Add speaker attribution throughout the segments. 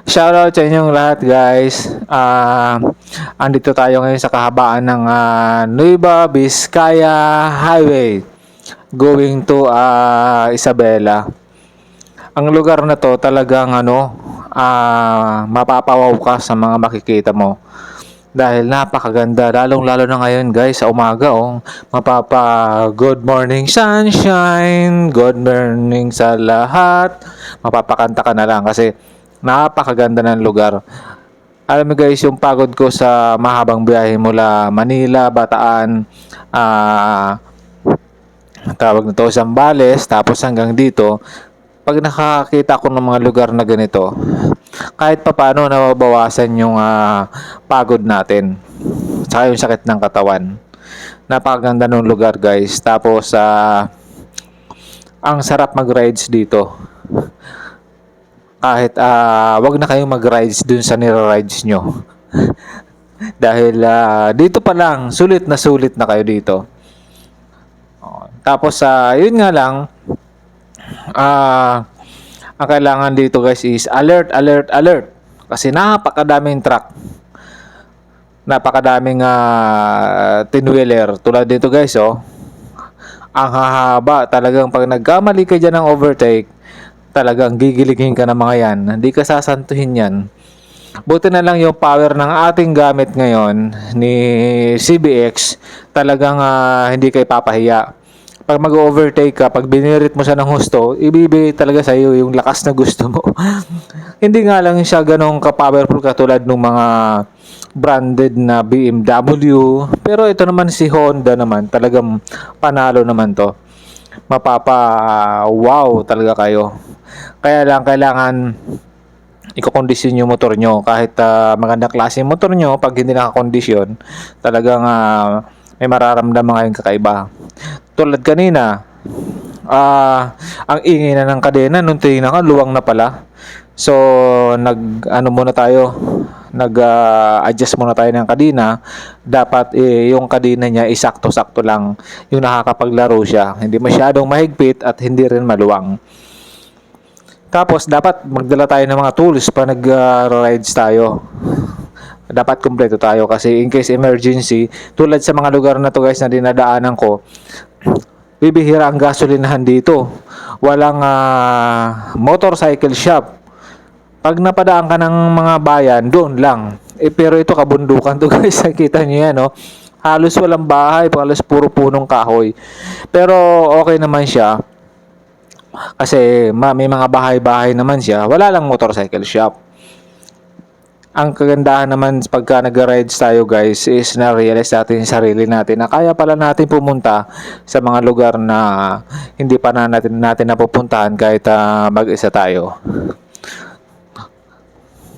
Speaker 1: Shoutout sa inyong lahat guys. Andito tayo ngayon sa kahabaan ng Nueva Vizcaya Highway going to Isabela. Ang lugar na to talagang mapapawaw ka sa mga makikita mo. Dahil napakaganda, lalong-lalo na ngayon guys sa umaga good morning sunshine, good morning sa lahat. Mapapakanta ka na lang kasi napakaganda ng lugar. Alam mo guys, yung pagod ko sa mahabang biyahe mula Manila, Bataan, tawag na to Zambales, tapos hanggang dito, pag nakakita ko ng mga lugar na ganito, kahit papaano nababawasan yung pagod natin. Saka yung sakit ng katawan. Napakaganda ng lugar guys. Tapos ang sarap mag-rides dito. Kahit wag na kayong mag-rides dun sa nira-rides nyo. Dahil dito pa lang, sulit na kayo dito. Tapos yun nga lang, ang kailangan dito guys is alert, alert, alert. Kasi napakadaming truck. Napakadaming tinwheeler. Tulad dito guys, ang hahaba. Talagang pag nagkamali ka dyan ng overtake, talagang gigiligin ka ng mga yan. Hindi ka sasantuhin yan. Buti na lang yung power ng ating gamit ngayon ni CBX, talagang hindi kayo papahiya. Pag mag-overtake ka, pag binirit mo siya ng husto, ibibigay talaga sa iyo yung lakas na gusto mo. Hindi nga lang siya ganong ka-powerful katulad ng mga branded na BMW. Pero ito naman si Honda naman, talagang panalo naman to. Wow talaga kayo. Kaya lang kailangan i-kondisyon yung motor nyo. Kahit maganda klase yung motor nyo, pag hindi nakakondisyon, talagang may mararamdaman kayong kakaiba. Tulad kanina, ang ingay na ng kadena, nung tingnan ka, luwang na pala. So, nag-adjust muna tayo ng kadena. Dapat yung kadena niya isakto-sakto lang. Yung nakakapaglaro siya. Hindi masyadong mahigpit at hindi rin maluwang. Tapos, dapat magdala tayo ng mga tools pa nag-rides tayo. Dapat kumpleto tayo kasi in case emergency, tulad sa mga lugar na to guys na dinadaanan ko, bibihira ang gasolinahan dito. Walang motorcycle shop. Pag napadaan ka ng mga bayan, doon lang. Pero ito kabundukan to guys, nakita nyo yan, no? Halos walang bahay, halos puro punong kahoy. Pero okay naman siya. Kasi may mga bahay-bahay naman siya. Wala lang motorcycle shop. Ang kagandahan naman pagka nag-rides tayo guys is na-realize natin yung sarili natin na kaya pala natin pumunta sa mga lugar na hindi pa natin napupuntahan kahit mag-isa tayo.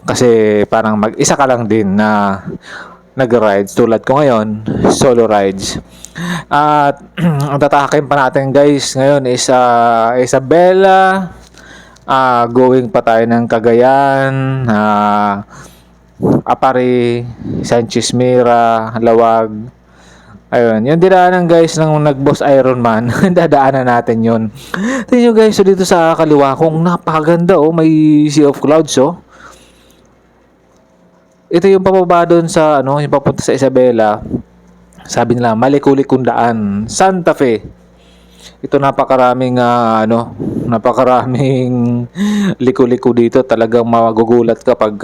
Speaker 1: Kasi parang mag-isa ka lang din na nag-rides tulad ko ngayon, solo rides. At ang tatahakin pa natin guys ngayon is Isabela, going pa tayo ng Cagayan, Apari, Sanchez Mira, Lawag. Ayun, yung dinaanan guys ng nag-boss Ironman, dadaanan natin yun. Tingnan nyo guys, so dito sa kaliwa kong napakaganda may Sea of Clouds Ito yung pababa doon sa yung papunta sa Isabela. Sabi nila, malikulikong daan, Santa Fe. Ito napakaraming napakaraming liku-liku dito. Talagang magugulat ka pag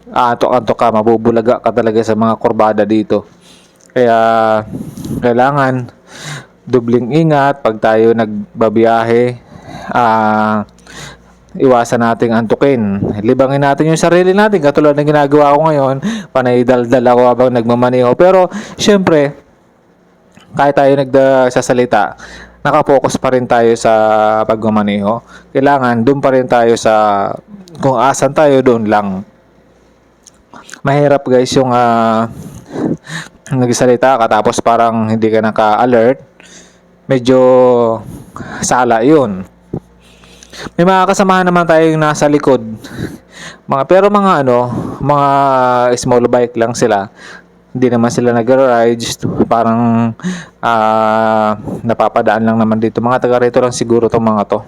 Speaker 1: antok-antok ka, mabubulaga ka talaga sa mga kurbada dito. Kaya kailangan dubling ingat pag tayo nagbabiyahe. Iwasan nating antukin. Libangin natin yung sarili natin katulad ng ginagawa ko ngayon. Panay daldal ako habang nagmamaneho. Pero syempre, kahit tayo nagsasalita, nakapokus pa rin tayo sa pagmamaneho. Kailangan doon pa rin tayo sa kung asan tayo, doon lang. Mahirap guys yung nagsalita ka tapos parang hindi ka naka-alert. Medyo sala yun. May mga kasamahan naman tayong nasa likod. Pero mga small bike lang sila. Hindi naman sila nag-rides. Parang napapadaan lang naman dito. Mga taga rito lang siguro tong mga to.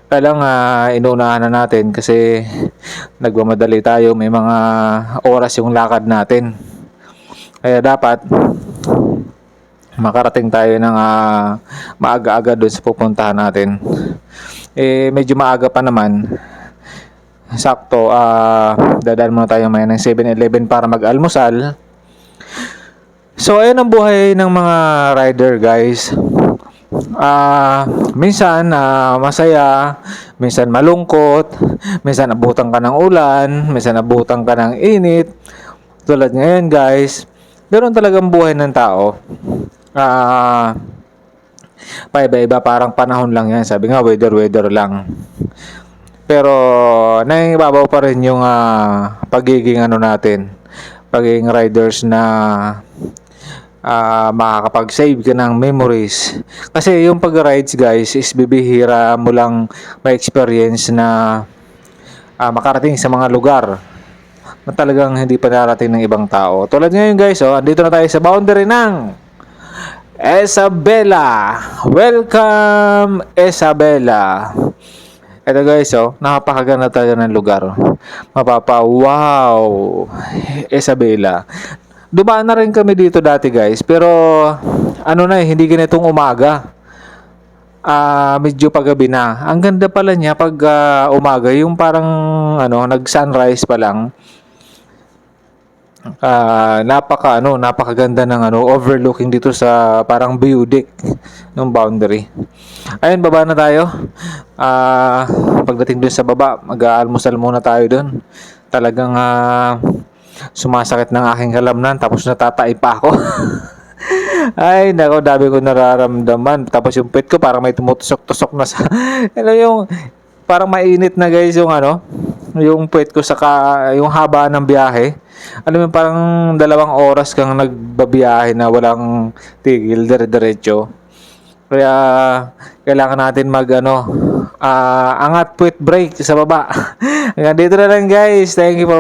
Speaker 1: Kaya lang inuunahan na natin kasi nagmamadali tayo, may mga oras yung lakad natin. Kaya dapat makarating tayo ng maaga-aga doon sa pupuntahan natin. Medyo maaga pa naman. Sakto, dadaan muna tayo maya ng 7-Eleven para mag-almusal. So, ayun ang buhay ng mga rider, guys. Minsan masaya, minsan malungkot, minsan abutan ka ng ulan, minsan abutan ka ng init. Tulad ngayon, guys, ganoon talagang buhay ng tao. Paiba-iba, parang panahon lang yan. Sabi nga, weather lang. Pero nangingibabaw pa rin yung pagiging natin, pagiging riders na makakapag-save ka ng memories. Kasi yung pag-rides, guys, is bibihira mo lang may experience na makarating sa mga lugar na talagang hindi pa narating ng ibang tao. Tulad ngayon, guys, andito na tayo sa boundary ng Isabela. Welcome, Isabela. Ito, guys, napakaganda talaga ng lugar. Wow, Isabela. Dumaan na rin kami dito dati, guys, pero hindi ganitong umaga. Medyo paggabi na. Ang ganda pala niya pag umaga, yung parang nag-sunrise pa lang. Napakaganda ng overlooking dito sa parang view deck ng boundary. Ayun, baba na tayo. Pagdating dun sa baba, mag-aalmusal muna tayo dun. Talagang sumasakit ng aking kalamnan, tapos natatai pa ako. Ay, nako, dami ko nararamdaman. Tapos yung pet ko parang may tumutusok-tusok na sa yung parang mainit na, guys, yung pet ko yung haba ng biyahe. Alam mo, parang 2 oras kang nagbabiyahe na walang tigil, dire-diretso. Kaya kailangan natin angat puwet break sa baba. Hanggang dito na lang, guys. Thank you for